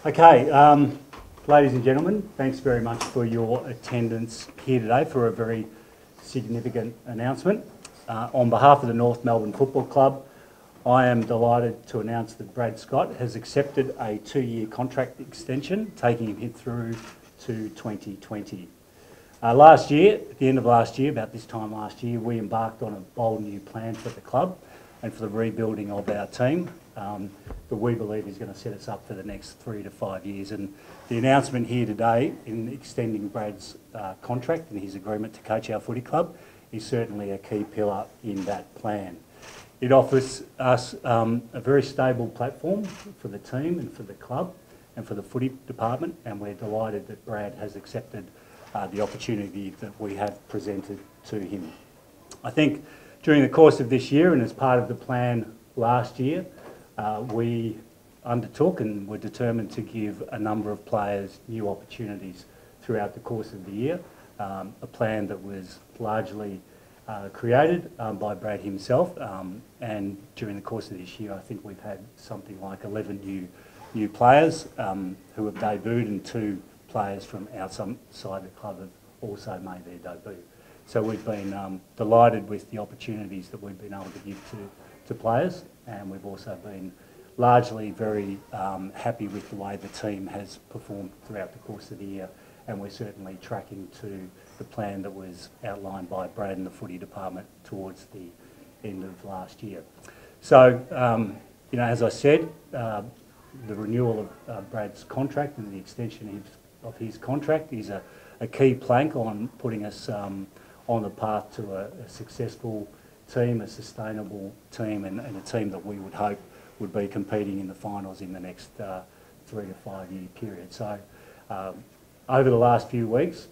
Okay, ladies and gentlemen, thanks very much for your attendance here today for a very significant announcement. On behalf of the North Melbourne Football Club, I am delighted to announce that Brad Scott has accepted a 2-year contract extension, taking him through to 2020. Last year, at the end of last year, about this time last year, we embarked on a bold new plan for the club and for the rebuilding of our team that we believe is going to set us up for the next 3 to 5 years. And the announcement here today in extending Brad's contract and his agreement to coach our footy club is certainly a key pillar in that plan. It offers us a very stable platform for the team and for the club and for the footy department, and we're delighted that Brad has accepted the opportunity that we have presented to him. I think during the course of this year and as part of the plan last year, we undertook and were determined to give a number of players new opportunities throughout the course of the year. A plan that was largely created by Brad himself, and during the course of this year I think we've had something like 11 new players who have debuted, and 2 players from outside the club have also made their debut. So we've been delighted with the opportunities that we've been able to give to players, and we've also been largely very happy with the way the team has performed throughout the course of the year, and we're certainly tracking to the plan that was outlined by Brad and the footy department towards the end of last year. So, as I said, the renewal of Brad's contract and the extension of his contract is a key plank on putting us on the path to a successful team, a sustainable team, and a team that we would hope would be competing in the finals in the next 3 to 5 year period. So over the last few weeks,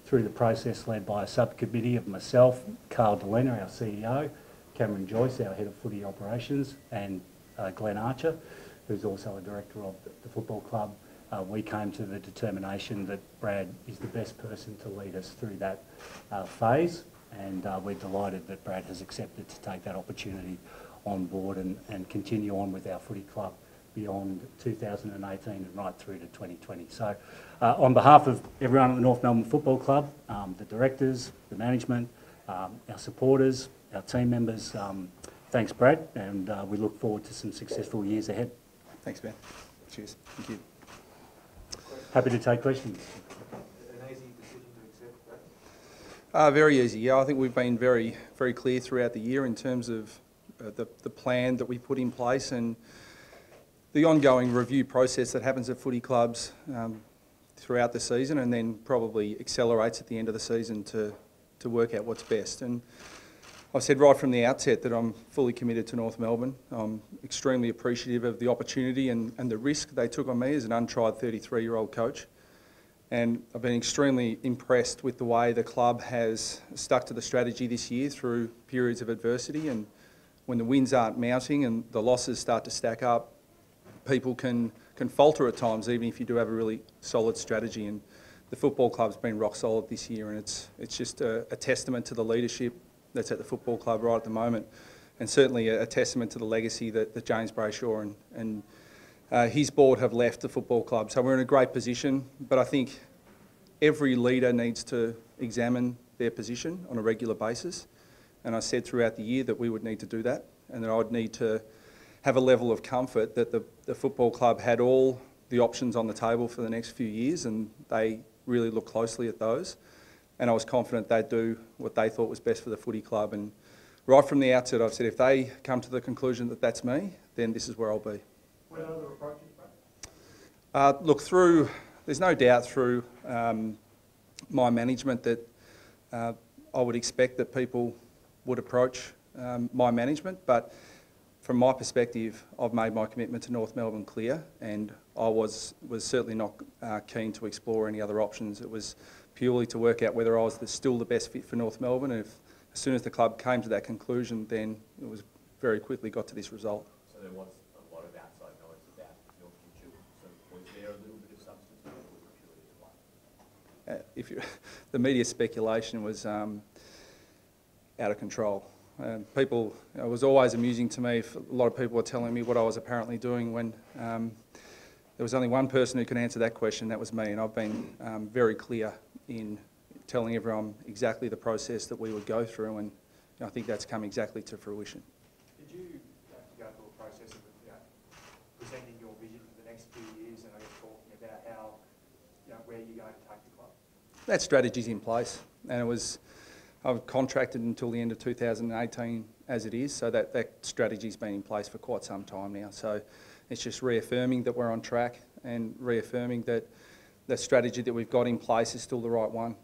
through the process led by a subcommittee of myself, Dilena, our CEO, Cameron Joyce, our head of footy operations, and Glenn Archer, who's also a director of the football club, we came to the determination that Brad is the best person to lead us through that phase, and we're delighted that Brad has accepted to take that opportunity on board and continue on with our footy club beyond 2018 and right through to 2020. So on behalf of everyone at the North Melbourne Football Club, the directors, the management, our supporters, our team members, thanks Brad, and we look forward to some successful years ahead. Thanks, Ben. Cheers. Thank you. Happy to take questions. An easy decision to accept that? Very easy. Yeah, I think we've been very clear throughout the year in terms of the plan that we put in place and the ongoing review process that happens at footy clubs throughout the season, and then probably accelerates at the end of the season to work out what's best. And I've said right from the outset that I'm fully committed to North Melbourne. I'm extremely appreciative of the opportunity and the risk they took on me as an untried 33-year-old coach. And I've been extremely impressed with the way the club has stuck to the strategy this year through periods of adversity. And when the wins aren't mounting and the losses start to stack up, people can falter at times, even if you do have a really solid strategy. And the football club's been rock solid this year, and it's just a testament to the leadership that's at the football club right at the moment, and certainly a testament to the legacy that James Brayshaw and his board have left the football club. So we're in a great position, but I think every leader needs to examine their position on a regular basis, and I said throughout the year that we would need to do that, and that I would need to have a level of comfort that the football club had all the options on the table for the next few years, and they really looked closely at those. And I was confident they'd do what they thought was best for the footy club. And right from the outset, I've said if they come to the conclusion that that's me, then this is where I'll be. What other approaches, Brad? Look, there's no doubt through my management that I would expect that people would approach my management, but from my perspective, I've made my commitment to North Melbourne clear, and I was certainly not keen to explore any other options. It was purely to work out whether I was still the best fit for North Melbourne, and as soon as the club came to that conclusion, then it was very quickly got to this result. So there was a lot of outside noise about your future. So was there a little bit of substance, or was it purely just one? The media speculation was out of control. It was always amusing to me if a lot of people were telling me what I was apparently doing when there was only one person who could answer that question, that was me, and I've been very clear in telling everyone exactly the process that we would go through, and I think that's come exactly to fruition. Did you have to go through a process of presenting your vision for the next few years and I guess talking about how, where you're going to take the club? That strategy's in place, and I've contracted until the end of 2018 as it is, so that strategy's been in place for quite some time now. So it's just reaffirming that we're on track and reaffirming that the strategy that we've got in place is still the right one.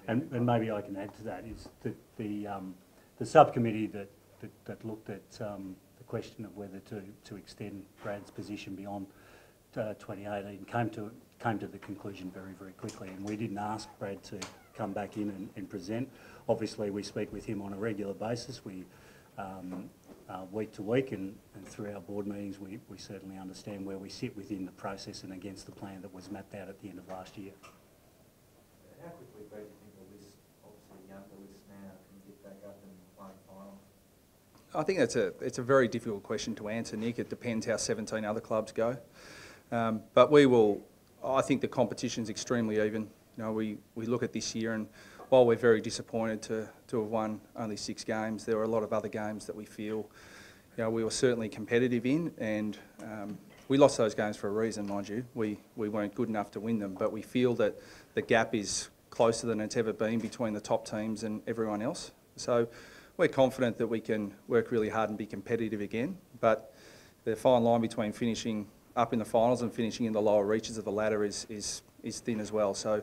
And maybe I can add to that is that the subcommittee that looked at the question of whether to extend Brad's position beyond 2018 came to the conclusion very, very quickly, and we didn't ask Brad to come back in and present. Obviously, we speak with him on a regular basis. We week to week and through our board meetings, we certainly understand where we sit within the process and against the plan that was mapped out at the end of last year. How quickly, Brad, do you think the list, obviously younger list now, can get back up and playing final? I think it's a very difficult question to answer, Nick. It depends how 17 other clubs go. But I think the competition's extremely even. We look at this year, and while we're very disappointed to have won only 6 games, there were a lot of other games that we feel we were certainly competitive in, and we lost those games for a reason, mind you. We weren't good enough to win them, but we feel that the gap is closer than it's ever been between the top teams and everyone else. So we're confident that we can work really hard and be competitive again, but the fine line between finishing up in the finals and finishing in the lower reaches of the ladder is thin as well. So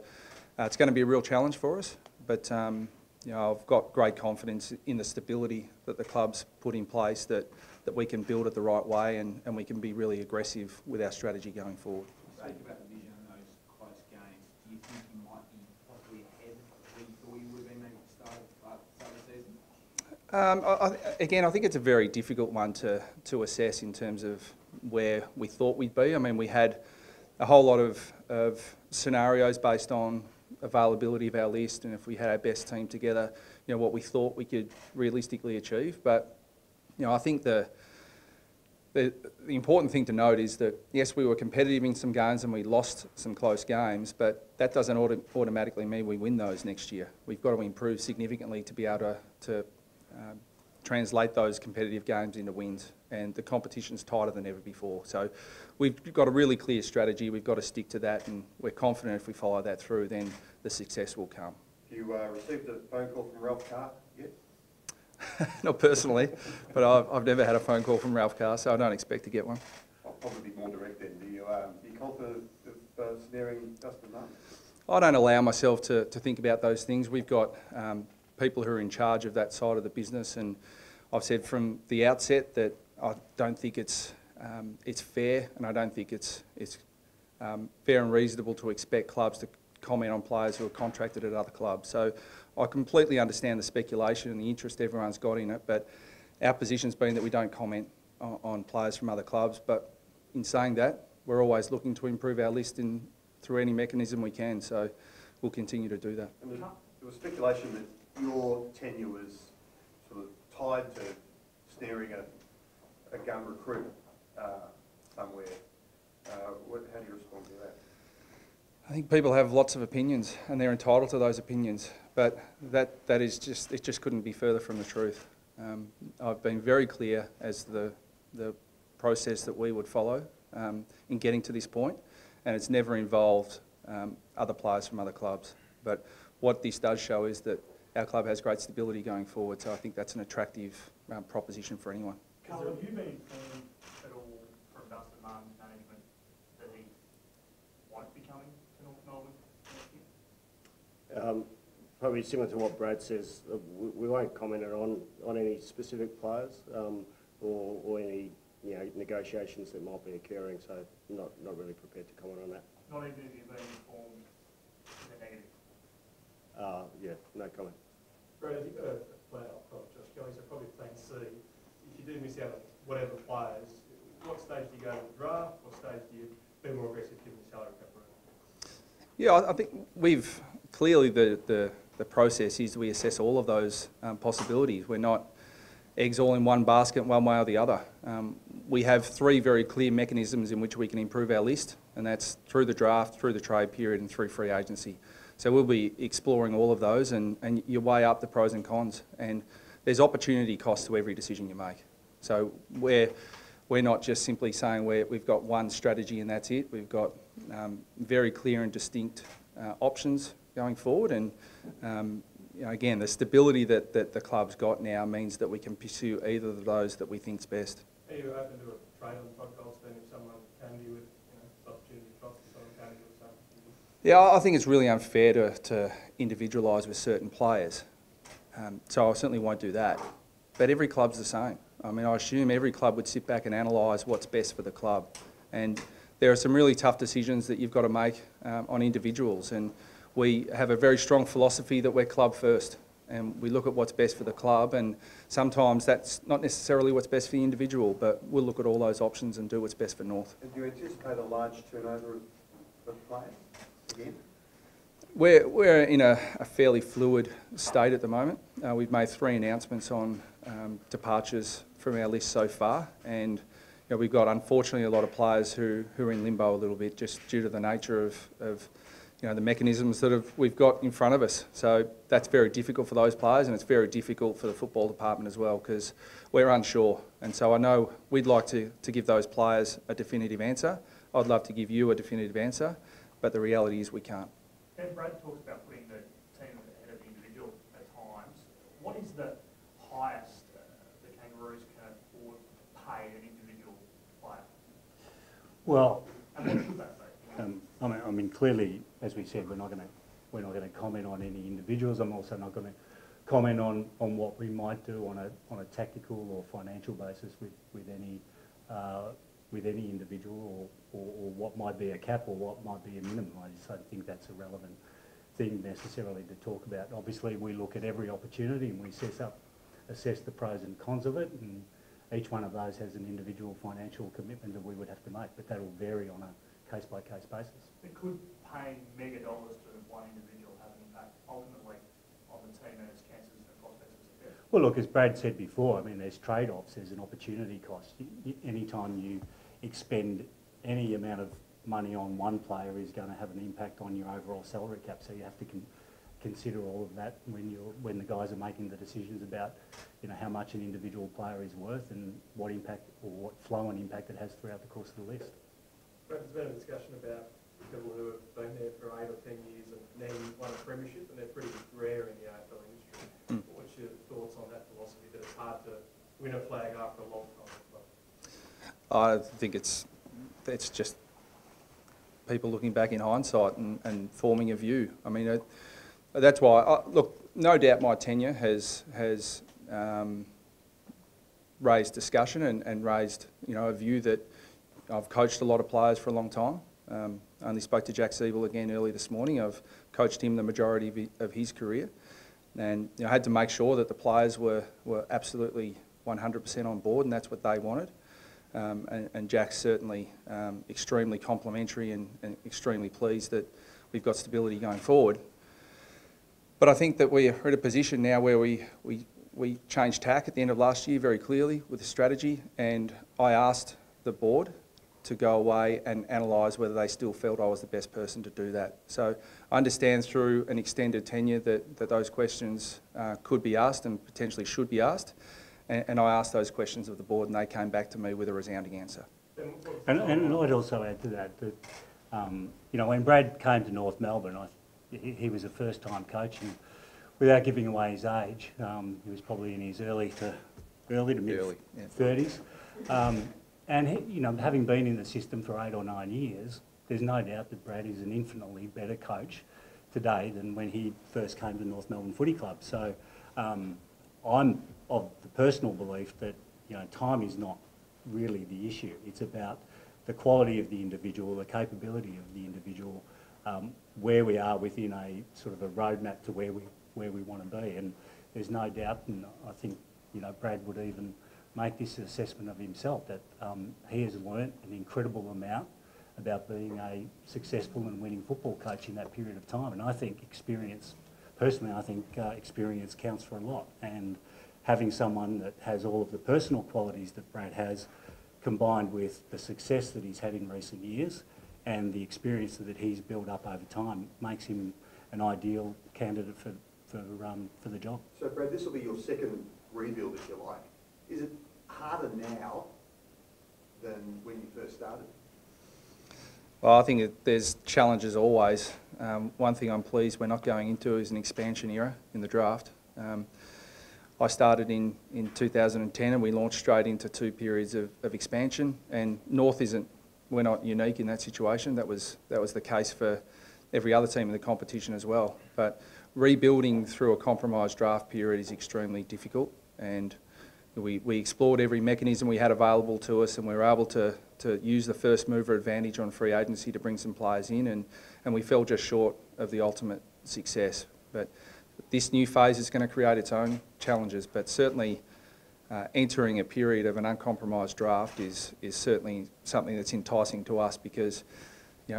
it's going to be a real challenge for us, but I've got great confidence in the stability that the club's put in place, that we can build it the right way and we can be really aggressive with our strategy going forward. You spoke about the vision in those close games. Do you think you might be possibly ahead of where you thought you would have been maybe at the start of the season? Again, I think it's a very difficult one to assess in terms of where we thought we'd be. I mean, we had a whole lot of scenarios based on availability of our list, and if we had our best team together, what we thought we could realistically achieve. But I think the important thing to note is that yes, we were competitive in some games and we lost some close games, but that doesn't automatically mean we win those next year. We've got to improve significantly to be able to translate those competitive games into wins, and the competition's tighter than ever before. So we've got a really clear strategy, we've got to stick to that, and we're confident if we follow that through, then the success will come. Have you received a phone call from Ralph Carr yet? Not personally, but I've never had a phone call from Ralph Carr, so I don't expect to get one. I'll probably be more direct then. Do you confident of snaring Dustin Martin? I don't allow myself to think about those things. We've got people who are in charge of that side of the business, and I've said from the outset that I don't think it's fair, and I don't think it's fair and reasonable to expect clubs to comment on players who are contracted at other clubs. So I completely understand the speculation and the interest everyone's got in it, but our position's been that we don't comment on players from other clubs. But in saying that, we're always looking to improve our list through any mechanism we can, so we'll continue to do that. And there was speculation that your tenure was sort of tied to snaring a gun recruit somewhere. How do you respond to that? I think people have lots of opinions, and they're entitled to those opinions, but that is just, it just couldn't be further from the truth. I've been very clear as the process that we would follow in getting to this point, and it's never involved other players from other clubs. But what this does show is that our club has great stability going forward, so I think that's an attractive proposition for anyone. Carl, have you been informed at all from Dustin Martin's management that he won't be coming to North Melbourne next year? Probably similar to what Brad says, we won't comment on any specific players or any negotiations that might be occurring. So not really prepared to comment on that. Not even if you've been informed in the negative. Yeah, no comment. Brad, have you got a plan up front, Josh Kelly? So probably plan C. If you do miss out on whatever players, what stage do you go to the draft? What stage do you be more aggressive given the salary cap room? Yeah, I think we've clearly the process is we assess all of those possibilities. We're not eggs all in one basket one way or the other. We have three very clear mechanisms in which we can improve our list, and that's through the draft, through the trade period and through free agency. So we'll be exploring all of those, and you weigh up the pros and cons, and there's opportunity cost to every decision you make. So we're not just simply saying we've got one strategy and that's it. We've got very clear and distinct options going forward, and you know, again, the stability that the club's got now means that we can pursue either of those that we think's best. Are you open to a trade on Todd Goldstein if someone came to you with, you know, opportunity cost, if someone came to you with something? Yeah, I think it's really unfair to individualise with certain players. So I certainly won't do that. But every club's the same. I mean, I assume every club would sit back and analyse what's best for the club. And there are some really tough decisions that you've got to make on individuals. And we have a very strong philosophy that we're club first. And we look at what's best for the club. And sometimes that's not necessarily what's best for the individual, but we'll look at all those options and do what's best for North. And do you anticipate a large turnover of players again? We're in a fairly fluid state at the moment. We've made 3 announcements on departures from our list so far, and you know, we've got unfortunately a lot of players who are in limbo a little bit just due to the nature of you know, the mechanisms that we've got in front of us. So that's very difficult for those players, and it's very difficult for the football department as well because we're unsure. And so I know we'd like to give those players a definitive answer. I'd love to give you a definitive answer, but the reality is we can't. And Brad talks about putting the team ahead of the individual at times. What is the highest the Kangaroos can afford to pay an individual player? Well, and what should that be? I mean, clearly, as we said, we're not going to comment on any individuals. I'm also not going to comment on what we might do on a tactical or financial basis with any individual or what might be a cap or what might be a minimum. I just don't think that's a relevant thing necessarily to talk about. Obviously, we look at every opportunity and we assess the pros and cons of it, and each one of those has an individual financial commitment that we would have to make, but that will vary on a case-by-case basis. But could paying mega dollars to one individual have an impact ultimately on the team and its chances and prospects of success? Well, look, as Brad said before, I mean, there's trade-offs, there's an opportunity cost. Anytime you expend any amount of money on one player is going to have an impact on your overall salary cap, so you have to consider all of that when the guys are making the decisions about, you know, how much an individual player is worth and what impact or what flow and impact it has throughout the course of the list. Brad, there's been a discussion about people who have been there for 8 or 10 years and then won a premiership, and they're pretty rare in the AFL industry. What's your thoughts on that philosophy, that it's hard to win a flag after a long time? I think it's just people looking back in hindsight and forming a view. I mean, that's why, look, no doubt my tenure has raised discussion and raised, you know, a view that I've coached a lot of players for a long time. I only spoke to Jack Siebel again early this morning. I've coached him the majority of his career, and you know, I had to make sure that the players were absolutely 100% on board, and that's what they wanted. And Jack's certainly extremely complimentary and extremely pleased that we've got stability going forward. But I think that we're at a position now where we changed tack at the end of last year very clearly with the strategy, and I asked the board to go away and analyse whether they still felt I was the best person to do that. So I understand through an extended tenure that those questions could be asked and potentially should be asked. And I asked those questions of the board, and they came back to me with a resounding answer. And I'd also add to that, you know, when Brad came to North Melbourne, he was a first-time coach, and without giving away his age, he was probably in his early to mid-30s. And he, you know, having been in the system for 8 or 9 years, there's no doubt that Brad is an infinitely better coach today than when he first came to North Melbourne Footy Club. So I'm of the personal belief that, you know, time is not really the issue. It's about the quality of the individual, the capability of the individual, where we are within a sort of a roadmap to where we want to be. And there's no doubt, and I think, you know, Brad would even make this assessment of himself, that he has learnt an incredible amount about being a successful and winning football coach in that period of time. And I think experience, personally, I think experience counts for a lot. And having someone that has all of the personal qualities that Brad has, combined with the success that he's had in recent years and the experience that he's built up over time, makes him an ideal candidate for the job. So Brad, this will be your second rebuild, if you like. Is it harder now than when you first started? Well, I think there's challenges always. One thing I'm pleased we're not going into is an expansion era in the draft. I started in 2010 and we launched straight into 2 periods of expansion, and North we're not unique in that situation. That was the case for every other team in the competition as well. But rebuilding through a compromised draft period is extremely difficult, and we explored every mechanism we had available to us, and we were able to use the first mover advantage on free agency to bring some players in, and we fell just short of the ultimate success. But this new phase is going to create its own challenges, but certainly entering a period of an uncompromised draft is certainly something that's enticing to us, because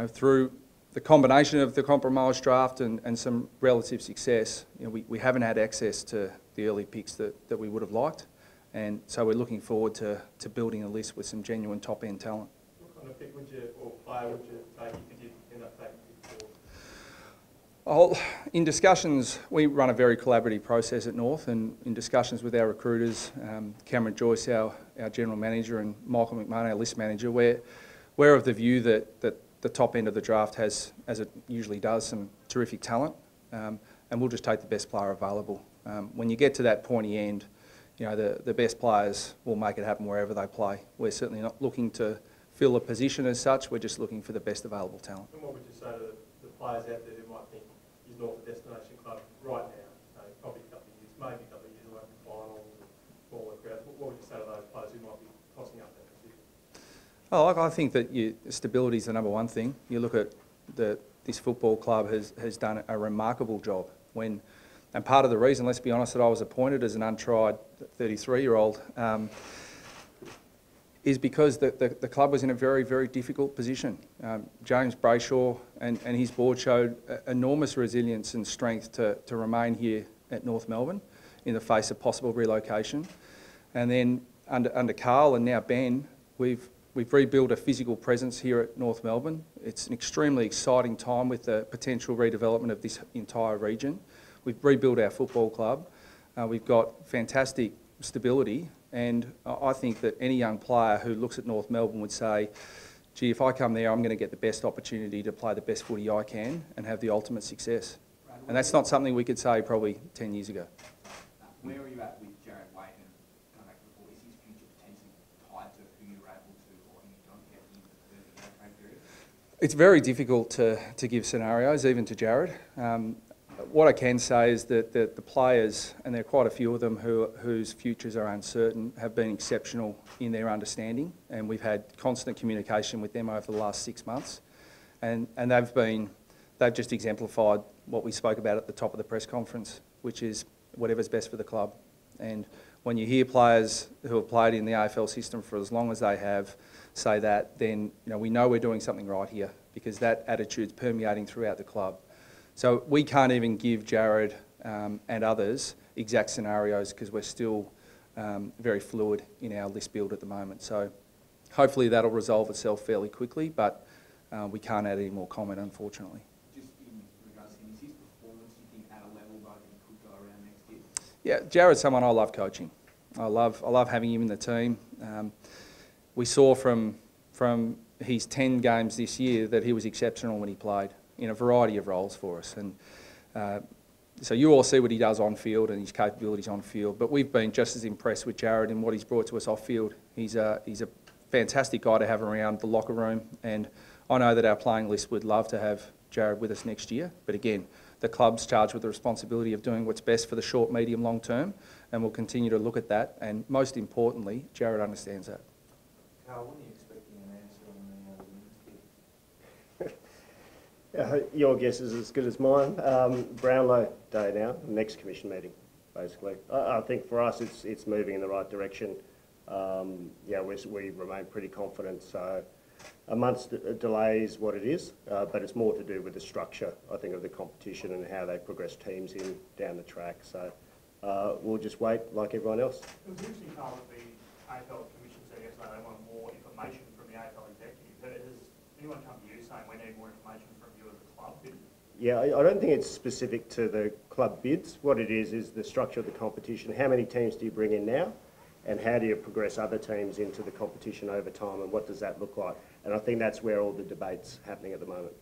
through the combination of the compromised draft and some relative success, we haven't had access to the early picks that we would have liked. And so we're looking forward to building a list with some genuine top-end talent. What kind of pick or player would you take if you did end up taking pick 4? In discussions, we run a very collaborative process at North, and in discussions with our recruiters, Cameron Joyce, our general manager, and Michael McMahon, our list manager, we're of the view that the top end of the draft has, as it usually does, some terrific talent, and we'll just take the best player available. When you get to that pointy end, the best players will make it happen wherever they play. We're certainly not looking to fill a position as such, we're just looking for the best available talent. And what would you say to the players out there who might think is North a destination club right now, probably a couple of years, maybe a couple of years away from finals and smaller crowds? What would you say to those players who might be tossing up that decision? Oh, I think that stability is the number one thing. You look at this football club has done a remarkable job. And part of the reason, let's be honest, that I was appointed as an untried 33-year-old is because the club was in a very, very difficult position. James Brayshaw and his board showed enormous resilience and strength to remain here at North Melbourne in the face of possible relocation. And then under Carl and now Ben, we've rebuilt a physical presence here at North Melbourne. It's an extremely exciting time with the potential redevelopment of this entire region. We've rebuilt our football club. We've got fantastic stability, and I think that any young player who looks at North Melbourne would say, gee, if I come there, I'm going to get the best opportunity to play the best footy I can and have the ultimate success. And that's not something we could say probably 10 years ago. Where are you at with Jared Waite and going back before? Is his future potentially tied to who you're able to or who you don't get in the trade period? It's very difficult to give scenarios, even to Jared. What I can say is that the players, and there are quite a few of them whose futures are uncertain, have been exceptional in their understanding, and we've had constant communication with them over the last 6 months, and they've just exemplified what we spoke about at the top of the press conference, which is whatever's best for the club. And when you hear players who have played in the AFL system for as long as they have say that, then we know we're doing something right here, because that attitude's permeating throughout the club. So we can't even give Jared and others exact scenarios, because we're still very fluid in our list build at the moment. So hopefully that'll resolve itself fairly quickly, but we can't add any more comment, unfortunately. Just in regards to him, is his performance, you think, at a level though that he could go around next year? Yeah, Jared's someone I love coaching. I love having him in the team. We saw from his 10 games this year that he was exceptional when he played in a variety of roles for us. And so you all see what he does on field and his capabilities on field, but we've been just as impressed with Jared and what he's brought to us off field. He's a fantastic guy to have around the locker room, and I know that our playing list would love to have Jared with us next year. But again, the club's charged with the responsibility of doing what's best for the short, medium, long term, and we'll continue to look at that. And most importantly, Jared understands that. Carl, when are you expecting an answer on the women's kit? Your guess is as good as mine. Brownlow Day now, next commission meeting, basically. I think for us it's moving in the right direction. We remain pretty confident. So a month's delay is what it is, but it's more to do with the structure, I think, of the competition and how they progress teams in down the track. So we'll just wait like everyone else. It was interesting, Carl, that the AFL Commission said they want more information from the AFL executive. Has anyone come to you saying we need more information from you as a club? Yeah, I don't think it's specific to the club bids. What it is the structure of the competition. How many teams do you bring in now? And how do you progress other teams into the competition over time, and what does that look like? And I think that's where all the debate's happening at the moment.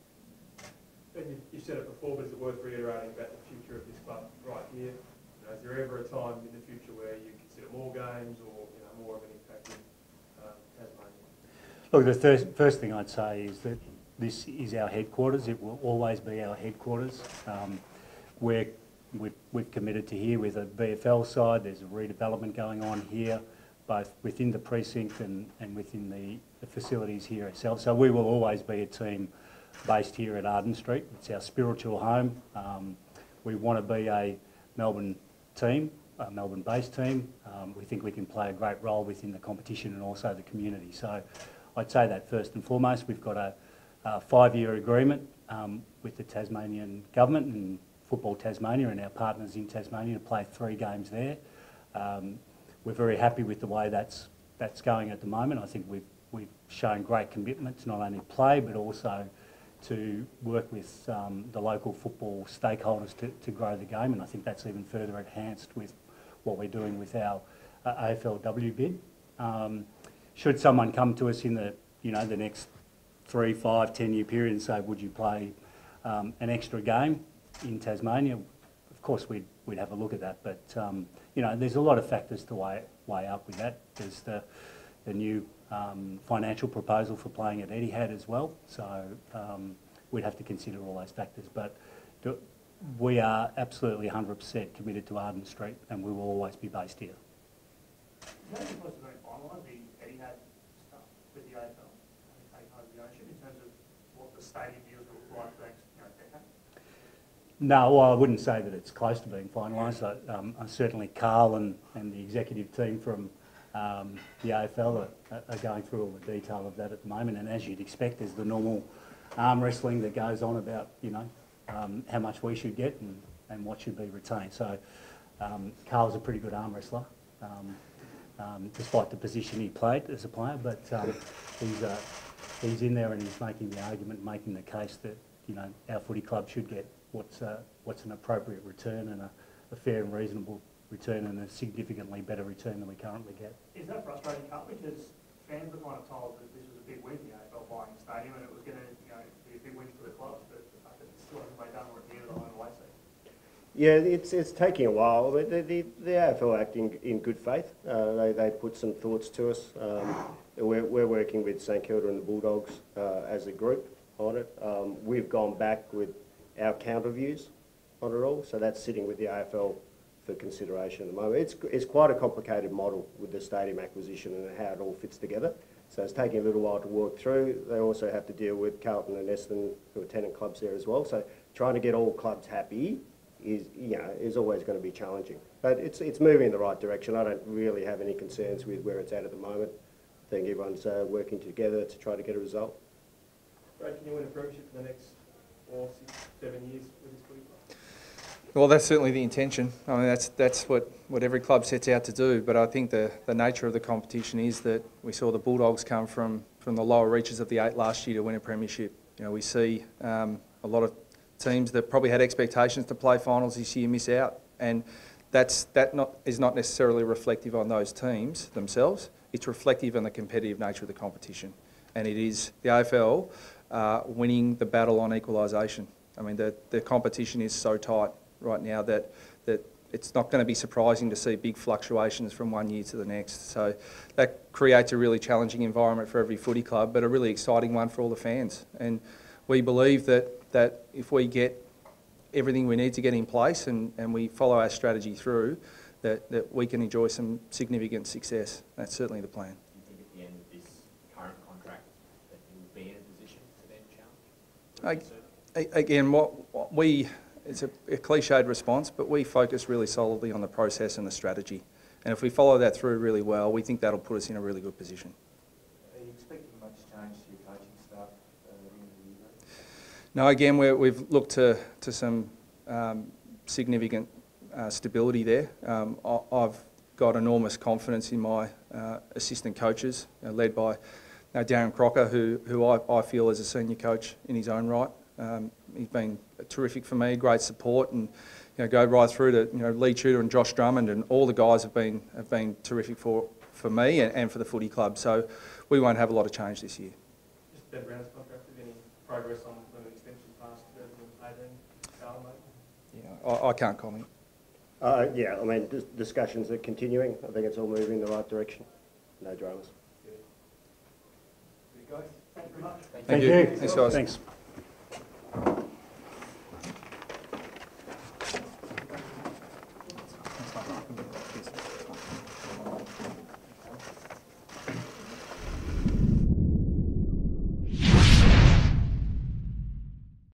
And you've said it before, but is it worth reiterating about the future of this club right here? You know, is there ever a time in the future where you consider more games or more of an impact in Tasmania? Look, the first thing I'd say is that this is our headquarters. It will always be our headquarters. We've committed to here with a VFL side. There's a redevelopment going on here, both within the precinct and within the facilities here itself. So we will always be a team based here at Arden Street. It's our spiritual home. We want to be a Melbourne team, a Melbourne-based team. We think we can play a great role within the competition and also the community. So I'd say that first and foremost. We've got a 5-year agreement with the Tasmanian government and Football Tasmania and our partners in Tasmania to play 3 games there. We're very happy with the way that's going at the moment. I think we've shown great commitment to not only play but also to work with the local football stakeholders to grow the game, and I think that's even further enhanced with what we're doing with our AFLW bid. Should someone come to us in the next 3, 5, 10-year period and say, would you play an extra game in Tasmania? Of course, we'd have a look at that. But there's a lot of factors to weigh up with that. There's the new financial proposal for playing at Etihad as well. So we'd have to consider all those factors. But we are absolutely 100% committed to Arden Street, and we will always be based here. Is that supposed to be finalised, the Etihad stuff with the AFL taking over the ownership in terms of what the stadium deals will look like for the next decade? No, well, I wouldn't say that it's close to being finalised. Certainly Carl and the executive team from the AFL are going through all the detail of that at the moment, and as you'd expect, there's the normal arm wrestling that goes on about how much we should get and what should be retained. So Carl's a pretty good arm wrestler, despite the position he played as a player, but he's in there and he's making the argument, making the case that our footy club should get what's an appropriate return and a fair and reasonable return and a significantly better return than we currently get. Is that frustrating, Carl? Because fans were kind of told that this was a big win, the AFL buying the stadium, and it was going to be a big win for the clubs, but the fact that it still hasn't been done or at the end of the home away season. Yeah, it's taking a while, but the AFL acting in good faith. They put some thoughts to us. We're working with St Kilda and the Bulldogs as a group on it. We've gone back with our counter views on it all, so that's sitting with the AFL for consideration at the moment. It's quite a complicated model with the stadium acquisition and how it all fits together. So it's taking a little while to work through. They also have to deal with Carlton and Essendon, who are tenant clubs there as well. So trying to get all clubs happy is always going to be challenging. But it's moving in the right direction. I don't really have any concerns with where it's at the moment. I think everyone's working together to try to get a result. Brad, can you win a premiership for the next 4, 6, 7 years with this footy club? Well, that's certainly the intention. I mean, that's what every club sets out to do. But I think the nature of the competition is that we saw the Bulldogs come from the lower reaches of the 8 last year to win a premiership. We see a lot of teams that probably had expectations to play finals this year miss out, and that is not necessarily reflective on those teams themselves. It's reflective on the competitive nature of the competition, and it is the AFL winning the battle on equalisation. I mean, the competition is so tight right now that it's not going to be surprising to see big fluctuations from one year to the next. So that creates a really challenging environment for every footy club, but a really exciting one for all the fans. And we believe that if we get everything we need to get in place and we follow our strategy through, that we can enjoy some significant success. That's certainly the plan. Do you think at the end of this current contract that you will be in a position to then challenge? Again, it's a cliched response, but we focus really solidly on the process and the strategy. And if we follow that through really well, we think that'll put us in a really good position. Are you expecting much change to your coaching staff at the end of the year? No, again, we've looked to some significant stability there. I've got enormous confidence in my assistant coaches, led by Darren Crocker, who I feel is a senior coach in his own right. He's been terrific for me, great support, and go right through to Lee Tudor and Josh Drummond, and all the guys have been terrific for me and for the footy club. So we won't have a lot of change this year. Just Ben Brown's contract, have any progress on when the extension past 2018? Yeah, I can't comment. Yeah, I mean, discussions are continuing. I think it's all moving in the right direction. No dramas. Guys, thank you very much. Thank you. Thanks, guys. Thanks.